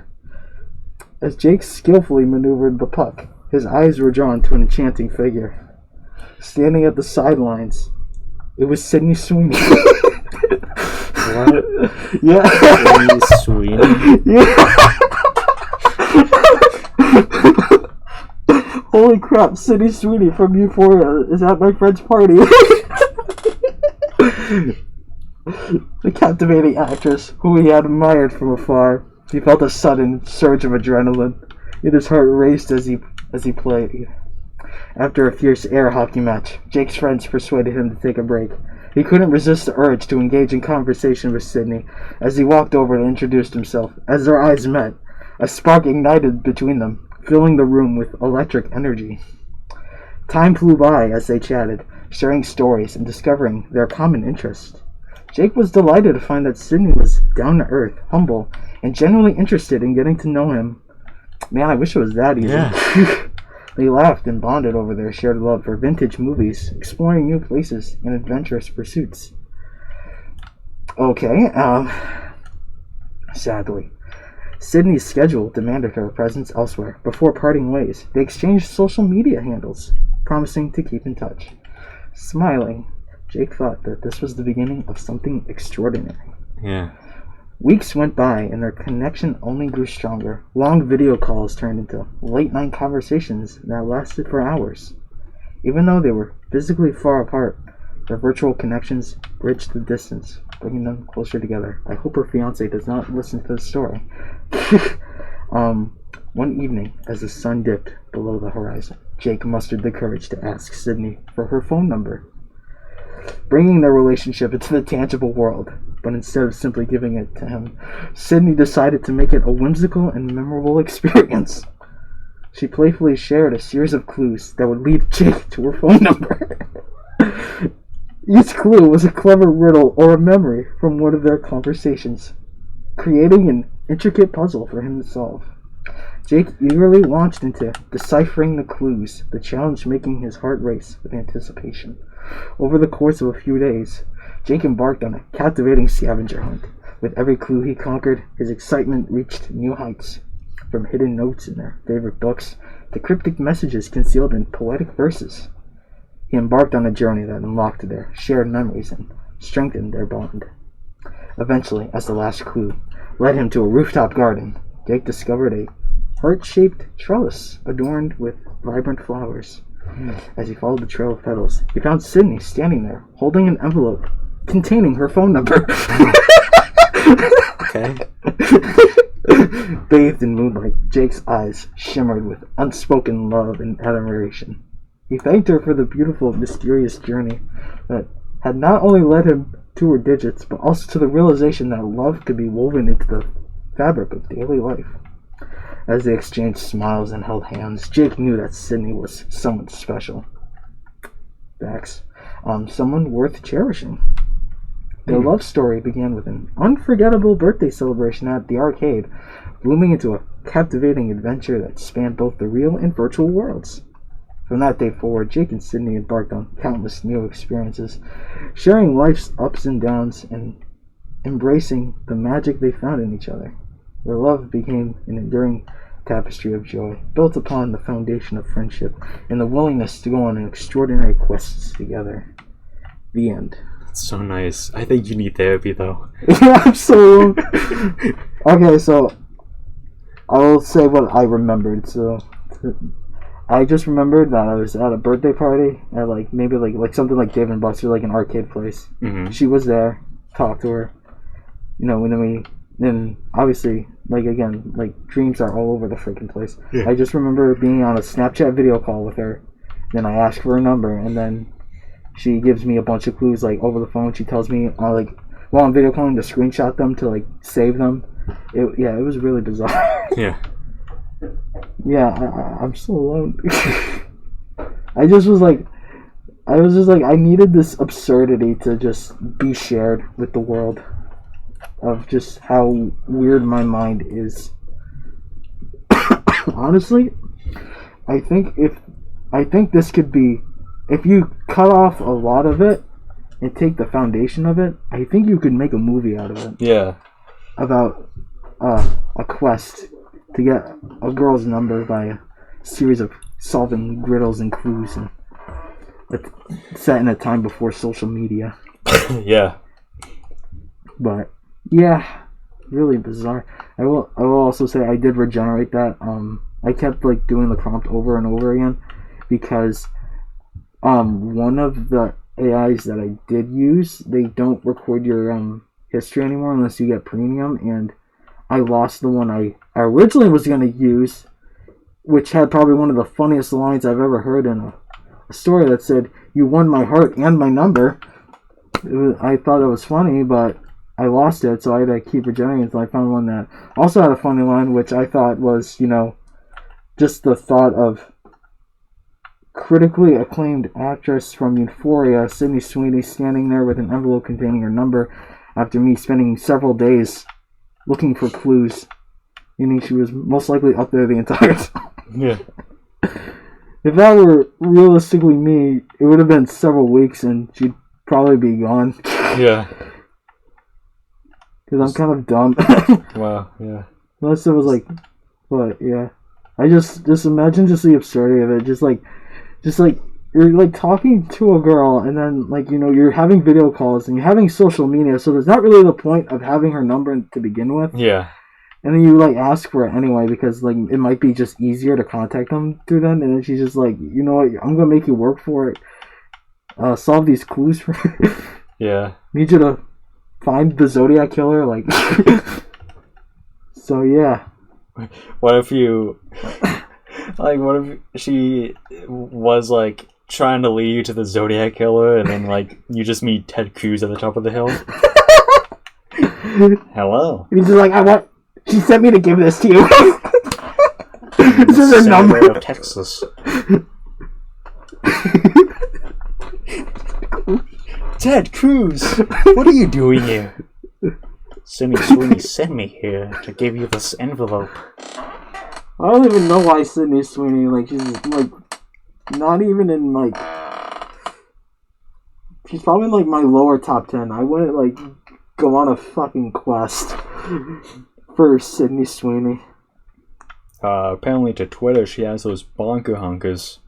As Jake skillfully maneuvered the puck, his eyes were drawn to an enchanting figure. Standing at the sidelines, it was Sydney Sweeney. What? Yeah. Sydney Sweeney? Yeah. Holy crap, Sydney Sweeney from Euphoria is at my friend's party. The captivating actress, who he had admired from afar, he felt a sudden surge of adrenaline. Yet his heart raced as he played. After a fierce air hockey match, Jake's friends persuaded him to take a break. He couldn't resist the urge to engage in conversation with Sydney as he walked over and introduced himself. As their eyes met, a spark ignited between them, filling the room with electric energy. Time flew by as they chatted, sharing stories and discovering their common interests. Jake was delighted to find that Sydney was down-to-earth, humble, and genuinely interested in getting to know him. Man, I wish it was that easy. Yeah. They laughed and bonded over their shared love for vintage movies, exploring new places, and adventurous pursuits. Okay, sadly, Sydney's schedule demanded her presence elsewhere. Before parting ways, they exchanged social media handles, promising to keep in touch. Smiling, Jake thought that this was the beginning of something extraordinary. Yeah. Weeks went by, and their connection only grew stronger. Long video calls turned into late-night conversations that lasted for hours. Even though they were physically far apart, their virtual connections bridged the distance, bringing them closer together. I hope her fiancé does not listen to this story. One evening, as the sun dipped below the horizon, Jake mustered the courage to ask Sydney for her phone number, bringing their relationship into the tangible world. But instead of simply giving it to him, Sydney decided to make it a whimsical and memorable experience. She playfully shared a series of clues that would lead Jake to her phone number. Each clue was a clever riddle or a memory from one of their conversations, creating an intricate puzzle for him to solve. Jake eagerly launched into deciphering the clues, the challenge making his heart race with anticipation. Over the course of a few days, Jake embarked on a captivating scavenger hunt. With every clue he conquered, his excitement reached new heights. From hidden notes in their favorite books to cryptic messages concealed in poetic verses, he embarked on a journey that unlocked their shared memories and strengthened their bond. Eventually, as the last clue led him to a rooftop garden, Jake discovered a heart-shaped trellis adorned with vibrant flowers. As he followed the trail of petals, he found Sydney standing there, holding an envelope containing her phone number. Okay. Bathed in moonlight, Jake's eyes shimmered with unspoken love and admiration. He thanked her for the beautiful, mysterious journey that had not only led him to her digits, but also to the realization that love could be woven into the fabric of daily life. As they exchanged smiles and held hands, Jake knew that Sydney was someone special. Facts. Someone worth cherishing. Their love story began with an unforgettable birthday celebration at the arcade, blooming into a captivating adventure that spanned both the real and virtual worlds. From that day forward, Jake and Sydney embarked on countless new experiences, sharing life's ups and downs and embracing the magic they found in each other. Their love became an enduring tapestry of joy, built upon the foundation of friendship and the willingness to go on extraordinary quests together. The end. That's so nice. I think you need therapy, though. Yeah, absolutely. Okay, so I will say what I remembered. So I just remembered that I was at a birthday party at maybe something like Dave and Buster, like an arcade place. Mm-hmm. She was there. Talked to her. Then obviously, dreams are all over the freaking place. Yeah. I just remember being on a Snapchat video call with her. Then I asked for her number, and then she gives me a bunch of clues over the phone. She tells me while I'm video calling to screenshot them to save them. It was really bizarre. Yeah. Yeah, I'm so alone. I just was like, I needed this absurdity to just be shared with the world of just how weird my mind is. Honestly, I think this could be, if you cut off a lot of it and take the foundation of it, I think you could make a movie out of it. Yeah. About a quest to get a girl's number by a series of solving riddles and clues, and set in a time before social media. Yeah. But yeah, really bizarre. I will also say I did regenerate that. I kept like doing the prompt over and over again because one of the AIs that I did use, they don't record your history anymore unless you get premium, and I lost the one I originally was going to use, which had probably one of the funniest lines I've ever heard in a story that said, "You won my heart and my number." I thought it was funny, but I lost it, so I had to keep regenerating until I found one that also had a funny line, which I thought was, just the thought of critically acclaimed actress from Euphoria, Sydney Sweeney, standing there with an envelope containing her number after me spending several days looking for clues, meaning she was most likely up there the entire time. Yeah. If that were realistically me, it would have been several weeks and she'd probably be gone. Yeah. Because I'm kind of dumb. Wow, yeah. Unless it was like, but yeah. I just imagine just the absurdity of it. Just like you're like talking to a girl and then like, you're having video calls and you're having social media, so there's not really the point of having her number to begin with. Yeah. And then you like ask for it anyway because like it might be just easier to contact them through them, and then she's just like, you know what, I'm gonna make you work for it. Solve these clues for me. Yeah. Need you to find the Zodiac killer, like. So yeah. What if you, like, what if she was like trying to lead you to the Zodiac killer, and then like you just meet Ted Cruz at the top of the hill? Hello. And he's just like, she sent me to give this to you. This is her number. Of Texas. Ted Cruz, what are you doing here? Sydney Sweeney sent me here to give you this envelope. I don't even know why Sydney Sweeney, like, she's like not even in like, she's probably in like my lower top 10. I wouldn't like go on a fucking quest for Sydney Sweeney. Apparently to Twitter she has those bonker honkers.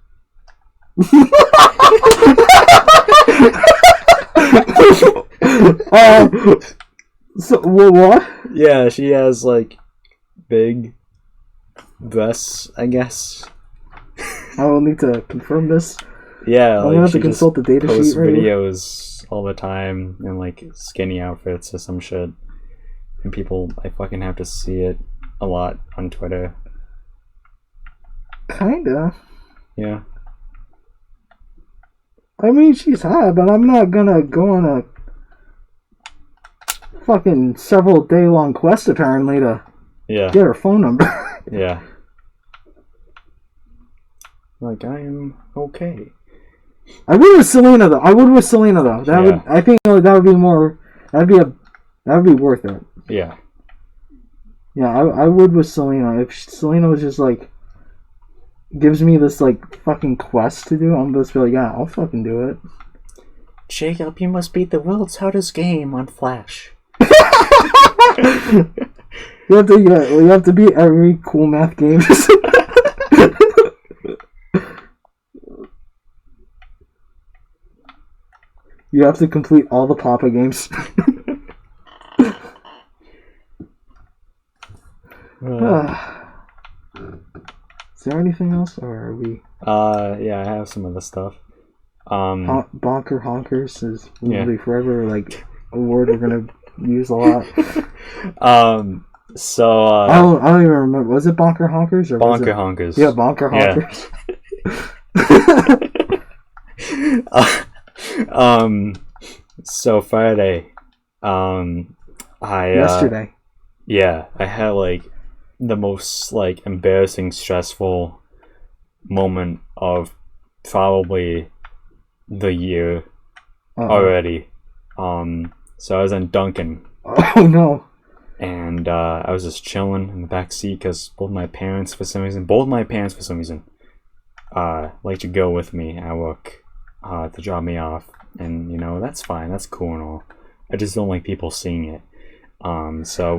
So what? Yeah, she has like big breasts, I guess. I will need to confirm this. Yeah, I'm gonna have to consult the data sheet right videos all the time in like skinny outfits or some shit, and I fucking have to see it a lot on Twitter. Kinda. Yeah. I mean, she's hot, but I'm not gonna go on a fucking several day long quest apparently to get her phone number. Yeah. Like, I am okay. I would with Selena though. I think that would be more. That would be worth it. Yeah. Yeah, I would with Selena. If Selena was just like gives me this like fucking quest to do, I'm just be like, yeah, I'll fucking do it. Jacob, you must beat the world's hardest game on Flash. You have to beat every cool math game. You have to complete all the Papa games. Is there anything else, or are we? Yeah, I have some of the stuff. Bonker honkers is literally forever like a word we're gonna use a lot. So I don't even remember. Was it bonker honkers or bonker honkers? Yeah, bonker honkers. Yeah. So Friday, yesterday. Yeah, I had like the most like embarrassing, stressful moment of probably the year already. So I was in Dunkin'. Oh no. And I was just chilling in the back seat because both my parents for some reason like to go with me at work to drop me off, and you know that's fine, that's cool and all. I just don't like people seeing it. So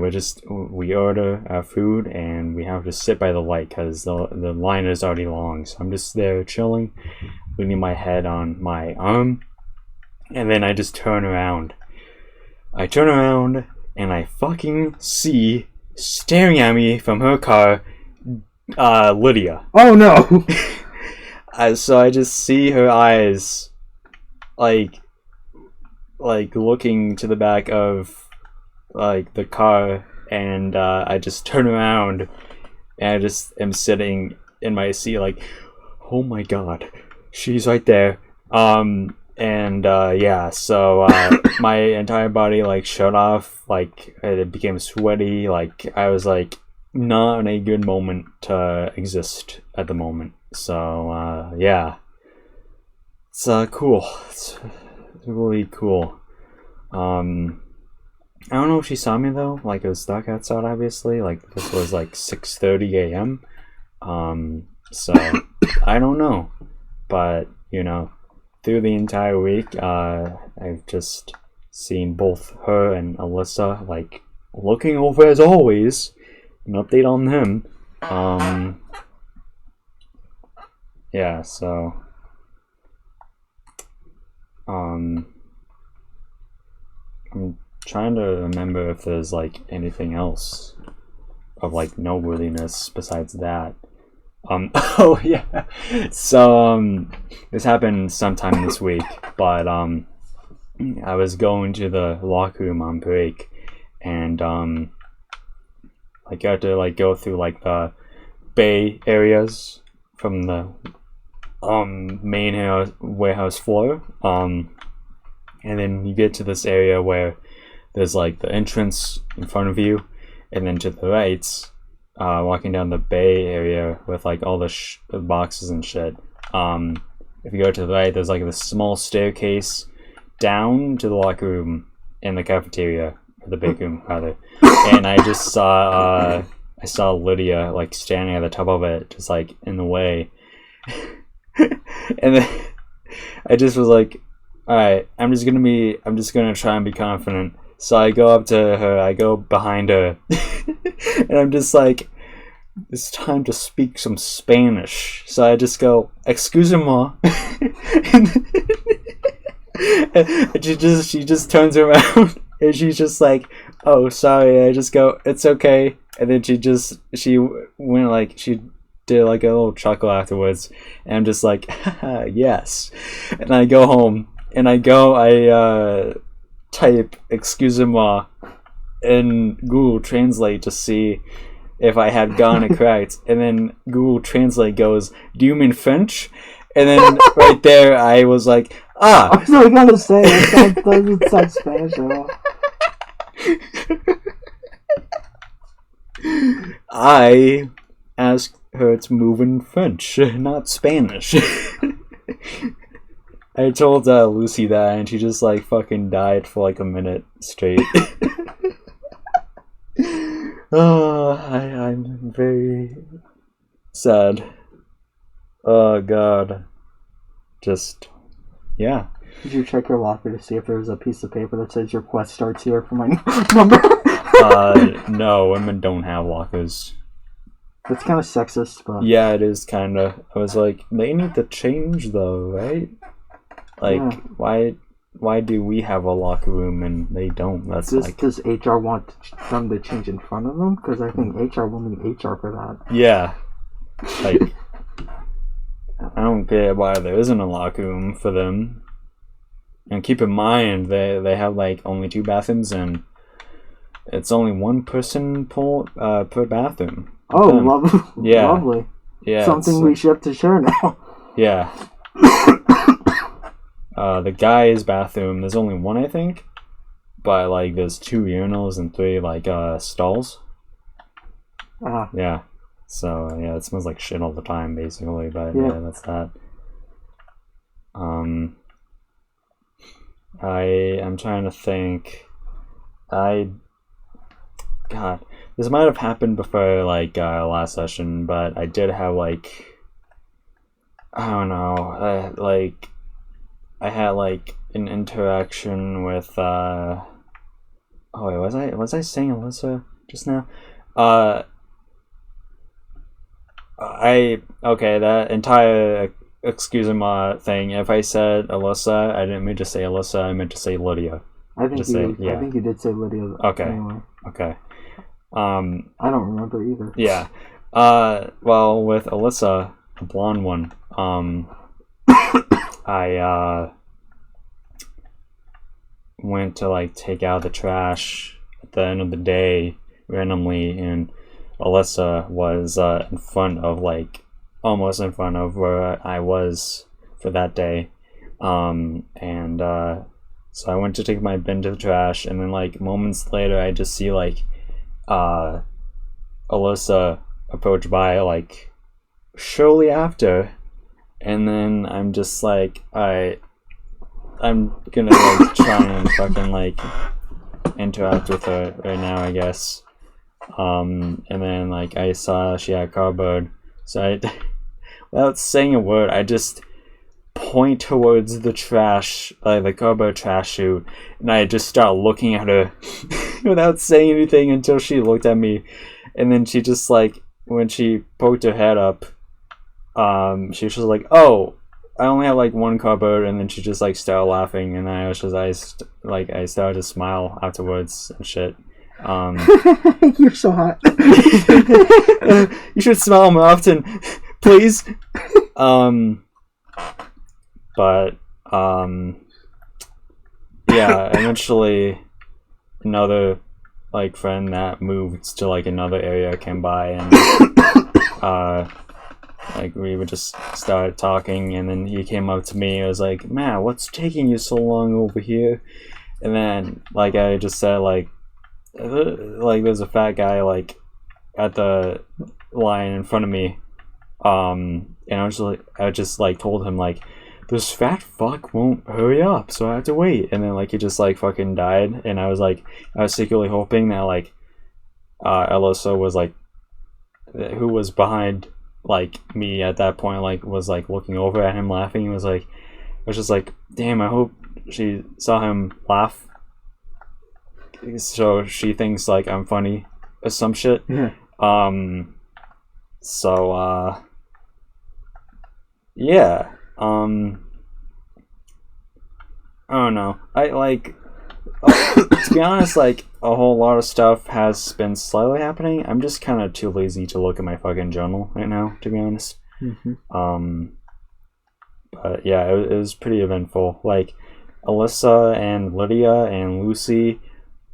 we order our food and we have to sit by the light because the line is already long. So I'm just there chilling, leaning my head on my arm, and then I just turn around. And I fucking see, staring at me from her car, Lydia. Oh no! So I just see her eyes, like looking to the back of, like, the car, and I just turn around, and I just am sitting in my seat, like, oh my god, she's right there. So my entire body like shut off, like it became sweaty, like I was like not in a good moment to exist at the moment. So it's cool. It's really cool. I don't know if she saw me though. Like it was dark outside, obviously. Like this was like 6:30 a.m. So I don't know, but you know. Through the entire week, I've just seen both her and Alyssa, like, looking over as always. An update on them. Yeah, so... I'm trying to remember if there's, like, anything else of, like, noteworthiness besides that. Oh yeah. So this happened sometime this week, but I was going to the locker room on break, and I got to like go through like the bay areas from the main warehouse floor, and then you get to this area where there's like the entrance in front of you, and then to the right. Walking down the bay area with like all the boxes and shit. If you go to the right, there's like this small staircase down to the locker room in the cafeteria, or the bake room rather. And I just saw Lydia like standing at the top of it, just like in the way. And then I just was like, all right, I'm just gonna try and be confident. So I go up to her, I go behind her, and I'm just like, it's time to speak some Spanish. So I just go, excuse-moi. And she just turns around, and she's just like, oh, sorry. I just go, it's okay. And then she went like, she did like a little chuckle afterwards, and I'm just like, haha, yes. And I go home, and I type excuse-moi in Google Translate to see if I had gotten it correct, and then Google Translate goes, do you mean French? And then right there I was like, ah! I was gonna say, that doesn't sound Spanish at all. I asked her to move in French, not Spanish. I told Lucy that, and she just like fucking died for like a minute straight. Oh, I'm very sad. Oh god. Just, yeah. Did you check your locker to see if there was a piece of paper that says your quest starts here for my number? No, women don't have lockers. That's kind of sexist, but... Yeah, it is kind of. I was like, they need to change though, right? Like, yeah. Why do we have a locker room and they don't? That's does HR want them to change in front of them? Because I think HR will need HR for that. Yeah. Like, I don't get why there isn't a locker room for them. And keep in mind, they have like only 2 bathrooms, and it's only 1 person per bathroom. Oh, lovely. Yeah. Lovely. Yeah. Something we should have to share now. Yeah. The guy's bathroom, there's only 1, I think, but like there's 2 urinals and 3 like stalls. Yeah. So yeah, it smells like shit all the time, basically. But Yeah. yeah, that's that. I'm trying to think. God, this might have happened before like last session, but I did have like I don't know, I had like an interaction with oh wait, was I saying Alyssa just now? Uh okay, that entire excuse me thing. If I said Alyssa, I didn't mean to say Alyssa, I meant to say Lydia. I think Yeah. I think you did say Lydia. Okay. Anyway. Okay. I don't remember either. Yeah. Well, with Alyssa, the blonde one, I went to like take out the trash at the end of the day randomly, and Alyssa was in front of like almost in front of where I was for that day, and so I went to take my bin to the trash, and then like moments later, I just see like Alyssa approach by like shortly after, and then I'm just like I'm gonna like try and fucking like interact with her right now, I guess. And then like I saw she had cardboard, so I without saying a word, I just point towards the trash, the cardboard trash chute, and I just start looking at her without saying anything until she looked at me, and then she just like when she poked her head up, she was just like, "Oh, I only have like one cardboard," and then she just like started laughing, and I was just I started to smile afterwards and shit. You're so hot. You should smile more often, please. But yeah, eventually another like friend that moved to like another area came by, and like we would just start talking, and then he came up to me and was like, "Matt, what's taking you so long over here?" And then like I just said like there's a fat guy like at the line in front of me, and I just like told him like this fat fuck won't hurry up, so I have to wait. And then like he just like fucking died, and I was secretly hoping that like Alyssa was like who was behind like me at that point like was like looking over at him laughing. I was just like, damn, I hope she saw him laugh so she thinks like I'm funny or some shit. Yeah. So yeah. I don't know. I like to be honest, like a whole lot of stuff has been slightly happening. I'm just kind of too lazy to look at my fucking journal right now, to be honest. Mm-hmm. But yeah, it was pretty eventful. Like Alyssa and Lydia and Lucy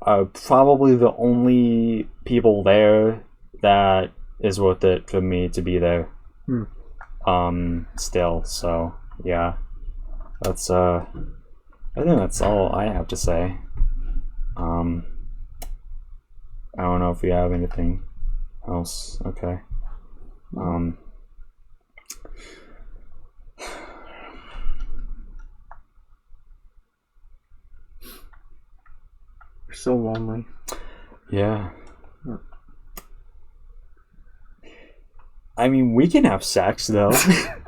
are probably the only people there that is worth it for me to be there. Still, so yeah, that's I think that's all I have to say. I don't know if you have anything else. Okay. You're so lonely. Yeah. I mean, we can have sex though.